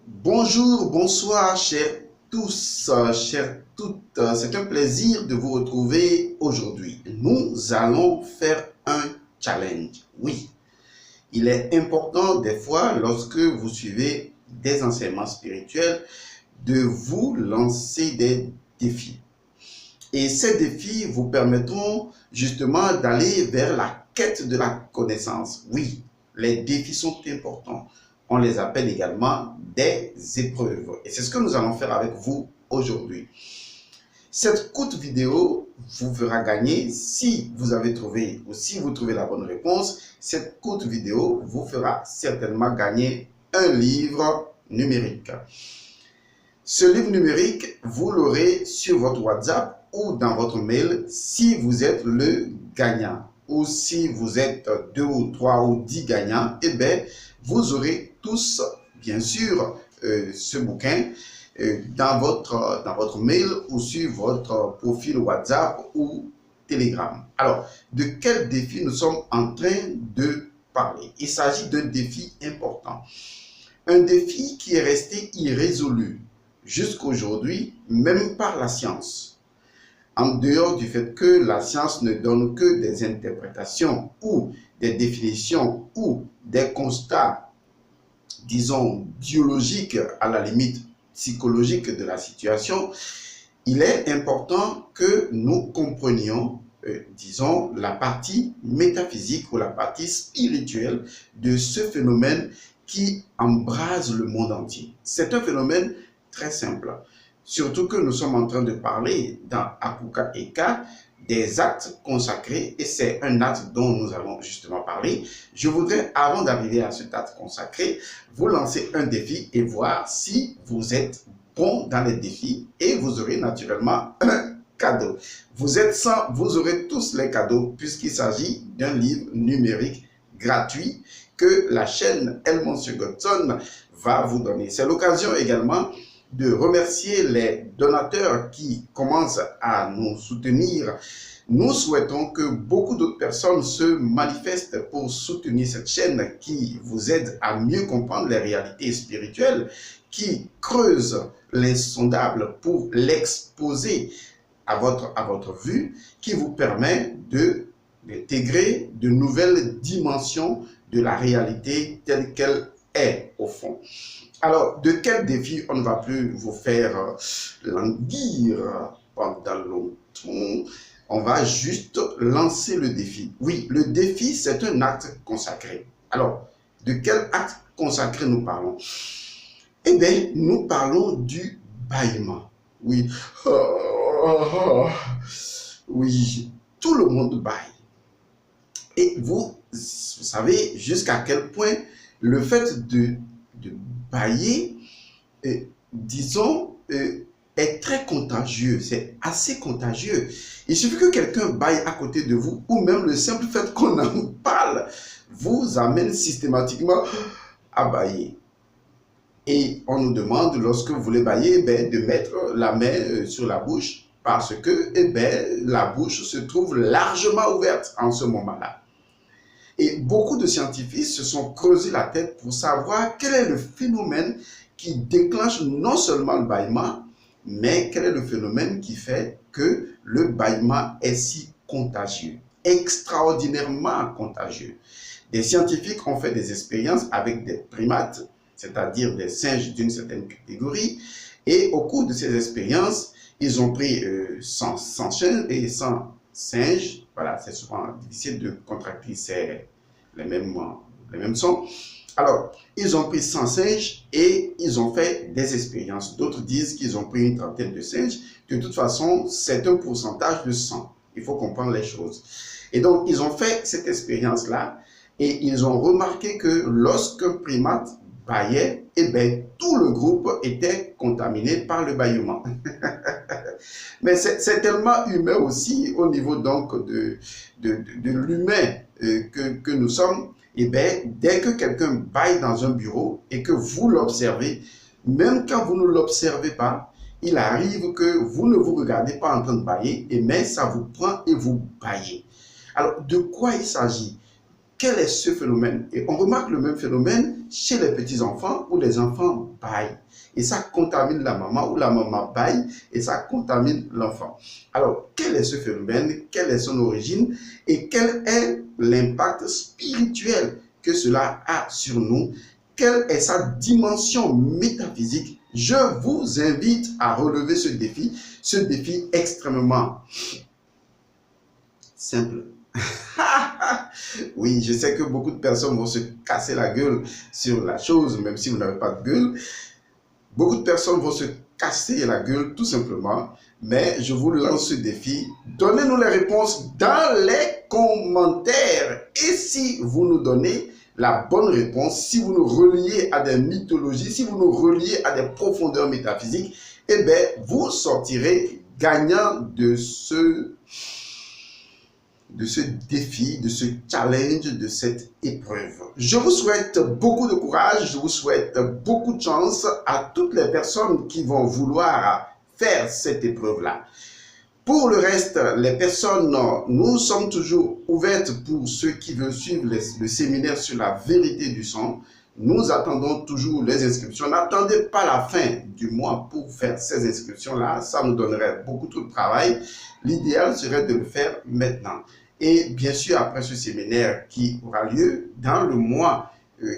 Bonjour, bonsoir, chers tous, chères toutes. C'est un plaisir de vous retrouver aujourd'hui. Nous allons faire un challenge. Oui, il est important des fois, lorsque vous suivez des enseignements spirituels, de vous lancer des défis. Et ces défis vous permettront justement d'aller vers la quête de la connaissance. Oui, les défis sont importants. On les appelle également des épreuves. Et c'est ce que nous allons faire avec vous aujourd'hui. Cette courte vidéo vous fera gagner, si vous avez trouvé ou si vous trouvez la bonne réponse, cette courte vidéo vous fera certainement gagner un livre numérique. Ce livre numérique, vous l'aurez sur votre WhatsApp ou dans votre mail si vous êtes le gagnant. Ou si vous êtes 2 ou 3 ou 10 gagnants, eh bien, vous aurez tous, bien sûr, ce bouquin dans votre mail ou sur votre profil WhatsApp ou Telegram. Alors, de quel défi nous sommes en train de parler? Il s'agit d'un défi important. Un défi qui est resté irrésolu jusqu'à aujourd'hui, même par la science. En dehors du fait que la science ne donne que des interprétations ou des définitions ou des constats, disons, biologiques, à la limite psychologiques de la situation, il est important que nous comprenions, disons, la partie métaphysique ou la partie spirituelle de ce phénomène qui embrase le monde entier. C'est un phénomène très simple. Surtout que nous sommes en train de parler dans Akuka Eka des actes consacrés, et c'est un acte dont nous allons justement parler. Je voudrais, avant d'arriver à cet acte consacré, vous lancer un défi et voir si vous êtes bon dans les défis, et vous aurez naturellement un cadeau. Vous êtes 100, vous aurez tous les cadeaux, puisqu'il s'agit d'un livre numérique gratuit que la chaîne Elmonsieur Godson va vous donner. C'est l'occasion également de remercier les donateurs qui commencent à nous soutenir. Nous souhaitons que beaucoup d'autres personnes se manifestent pour soutenir cette chaîne qui vous aide à mieux comprendre les réalités spirituelles, qui creuse l'insondable pour l'exposer à votre vue, qui vous permet d'intégrer de nouvelles dimensions de la réalité telle qu'elle est au fond. Alors, de quel défi on ne va plus vous faire languir pendant longtemps? On va juste lancer le défi. Oui, le défi, c'est un acte consacré. Alors, de quel acte consacré nous parlons? Eh bien, nous parlons du bâillement. Oui. Oui, tout le monde bâille. Et vous savez jusqu'à quel point le fait de bâiller, disons, est très contagieux. C'est assez contagieux. Il suffit que quelqu'un bâille à côté de vous, ou même le simple fait qu'on en parle vous amène systématiquement à bâiller. Et on nous demande, lorsque vous voulez bâiller, de mettre la main sur la bouche, parce que la bouche se trouve largement ouverte en ce moment-là. Et beaucoup de scientifiques se sont creusés la tête pour savoir quel est le phénomène qui déclenche non seulement le bâillement, mais quel est le phénomène qui fait que le bâillement est si contagieux, extraordinairement contagieux. Des scientifiques ont fait des expériences avec des primates, c'est-à-dire des singes d'une certaine catégorie, et au cours de ces expériences, ils ont pris 100 singes, voilà, c'est souvent difficile de contracter les mêmes sons. Alors, ils ont pris 100 singes et ils ont fait des expériences. D'autres disent qu'ils ont pris une trentaine de singes. De toute façon, c'est un pourcentage de 100. Il faut comprendre les choses. Et donc, ils ont fait cette expérience-là et ils ont remarqué que lorsqu'un primate bâillait, tout le groupe était contaminé par le bâillement. Mais c'est tellement humain aussi au niveau donc de l'humain que nous sommes. Et dès que quelqu'un bâille dans un bureau et que vous l'observez, même quand vous ne l'observez pas, il arrive que vous ne vous regardez pas en train de bâiller, mais ça vous prend et vous bâillez. Alors, de quoi il s'agit? Quel est ce phénomène? Et on remarque le même phénomène chez les petits-enfants où les enfants baillent. Et ça contamine la maman ou la maman baille et ça contamine l'enfant. Alors, quel est ce phénomène? Quelle est son origine? Et quel est l'impact spirituel que cela a sur nous? Quelle est sa dimension métaphysique? Je vous invite à relever ce défi extrêmement simple. Oui, je sais que beaucoup de personnes vont se casser la gueule sur la chose, même si vous n'avez pas de gueule. Beaucoup de personnes vont se casser la gueule tout simplement, mais je vous lance ce défi. Donnez-nous les réponses dans les commentaires. Et si vous nous donnez la bonne réponse, si vous nous reliez à des mythologies, si vous nous reliez à des profondeurs métaphysiques, eh bien, vous sortirez gagnant de ce défi, de ce challenge, de cette épreuve. Je vous souhaite beaucoup de courage, je vous souhaite beaucoup de chance à toutes les personnes qui vont vouloir faire cette épreuve-là. Pour le reste, les personnes, nous sommes toujours ouvertes pour ceux qui veulent suivre le séminaire sur la vérité du sang. Nous attendons toujours les inscriptions. N'attendez pas la fin du mois pour faire ces inscriptions-là. Ça nous donnerait beaucoup trop de travail. L'idéal serait de le faire maintenant. Et bien sûr, après ce séminaire qui aura lieu dans le mois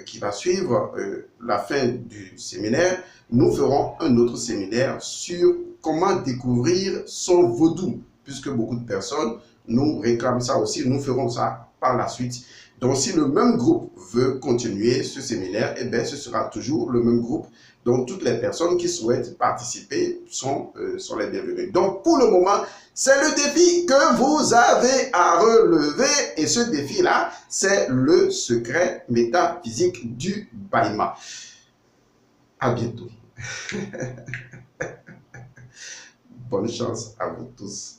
qui va suivre la fin du séminaire, nous ferons un autre séminaire sur comment découvrir son vaudou, puisque beaucoup de personnes nous réclament ça aussi. Nous ferons ça par la suite. Donc, si le même groupe veut continuer ce séminaire, eh bien, ce sera toujours le même groupe. Donc, toutes les personnes qui souhaitent participer sont les bienvenues. Donc, pour le moment, c'est le défi que vous avez à relever. Et ce défi-là, c'est le secret métaphysique du bâillement. À bientôt. Bonne chance à vous tous.